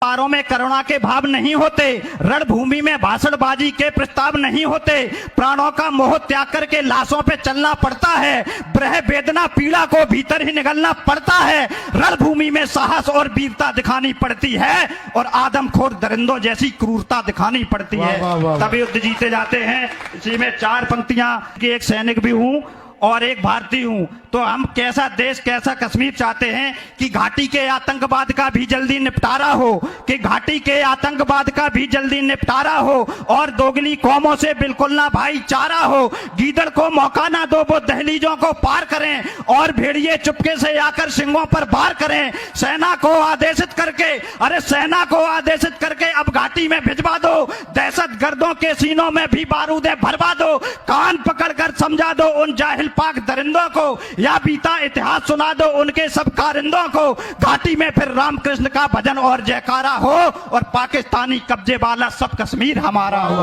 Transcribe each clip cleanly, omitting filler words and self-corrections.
विचारों में करुणा के भाव नहीं होते, रणभूमि में भाषणबाजी के प्रस्ताव नहीं होते, प्राणों का मोह त्याग करके लाशों पे चलना पड़ता है, ब्रह वेदना पीड़ा को भीतर ही निगलना पड़ता है, रणभूमि में साहस और वीरता दिखानी पड़ती है और आदमखोर दरिंदों जैसी क्रूरता दिखानी पड़ती है, तब युद्ध जीते जाते हैं। इसी में 4 पंक्तियां कि एक सैनिक भी हूं और एक भारतीय हूं, तो हम कैसा देश कैसा कश्मीर चाहते हैं कि घाटी के आतंकवाद का भी जल्दी निपटारा हो, कि घाटी के आतंकवाद का भी जल्दी निपटारा हो और दोगली कौमों से बिल्कुल ना भाईचारा हो, गीदड़ को मौका ना दो वो दहलीजों को पार करें और भेड़िए चुपके से आकर सिंगों पर वार करें, सेना को आदेशित करके, अरे सेना को आदेशित करके अब घाटी में भिजवा दो, दहशत गर्दों के सीनों में भी बारूदें भरवा दो, कान पकड़कर समझा दो उन जाहिल पाक दरिंदों को, या बीता इतिहास सुना दो उनके सब कारिंदों को, घाटी में फिर रामकृष्ण का भजन और जयकारा हो और पाकिस्तानी कब्जे वाला सब कश्मीर हमारा हो।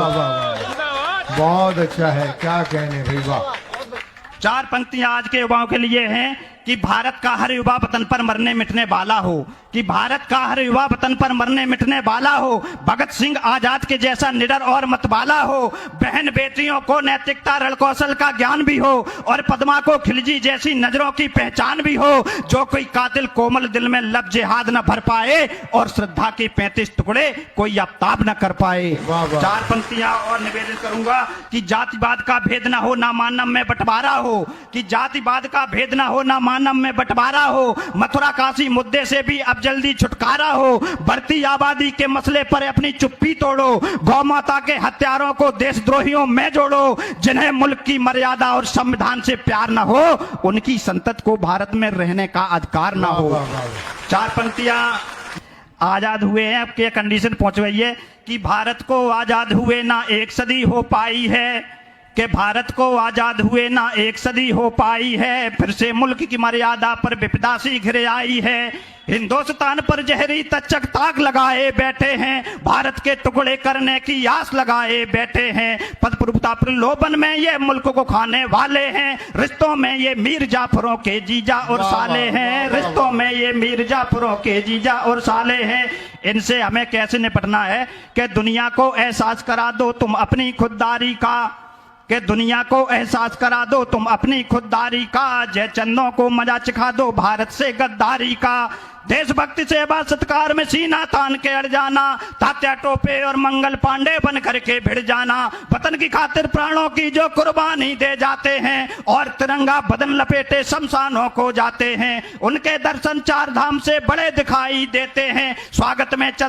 बहुत अच्छा है, क्या कहने भाई, वाह। 4 पंक्तियां आज के युवाओं के लिए हैं कि भारत का हर युवा वतन पर मरने मिटने वाला हो, कि भारत का हर युवा वतन पर मरने मिटने वाला हो, भगत सिंह आजाद के जैसा निडर और मतवाला हो, बहन बेटियों को नैतिकता रण कौशल का ज्ञान भी हो और पद्मा को खिलजी जैसी नजरों की पहचान भी हो, जो कोई कातिल कोमल दिल में लब जिहाद न भर पाए और श्रद्धा के 35 टुकड़े कोई आफ्ताब न कर पाए। 4 पंक्तियां और निवेदन करूंगा कि जातिवाद का भेद न हो ना मानव में बंटवारा हो, कि जातिवाद का भेद न हो ना मानव में बंटवारा हो, मथुरा काशी मुद्दे से भी अब जल्दी छुटकारा हो, बढ़ती आबादी के मसले पर अपनी चुप्पी तोड़ो, गौ माता के हत्यारों को देशद्रोहियों में जोड़ो, जिन्हें मुल्क की मर्यादा और संविधान से प्यार न हो उनकी संतत को भारत में रहने का अधिकार न हो। 4 पंक्तियां आजाद हुए हैं, अब के कंडीशन पहुंचवाई है कि भारत को आजाद हुए ना 1 सदी हो पाई है, कि भारत को आजाद हुए ना 1 सदी हो पाई है, फिर से मुल्क की मर्यादा पर विपदा सी घिर आई है, हिंदुस्तान पर जहरी तचक ताक लगाए बैठे हैं, भारत के टुकड़े करने की आस लगाए बैठे हैं, पद प्रभुता प्रलोभन में ये मुल्क को खाने वाले हैं, रिश्तों में ये मीर जाफरों के जीजा और साले हैं, रिश्तों में ये मीर जाफरों के जीजा और साले हैं। इनसे हमें कैसे निपटना है कि दुनिया को एहसास करा दो तुम अपनी खुददारी का, कि दुनिया को एहसास करा दो तुम अपनी खुददारी का, जय चंदों को मजा चिखा दो भारत से गद्दारी का, देशभक्ति सेवा सत्कार में सीना तान के अड़ जाना, तात्या टोपे और मंगल पांडे बन करके भिड़ जाना, वतन की खातिर प्राणों की जो कुर्बानी दे जाते हैं और तिरंगा बदन लपेटे शमशानों को जाते हैं, उनके दर्शन 4 धाम से बड़े दिखाई देते हैं, स्वागत में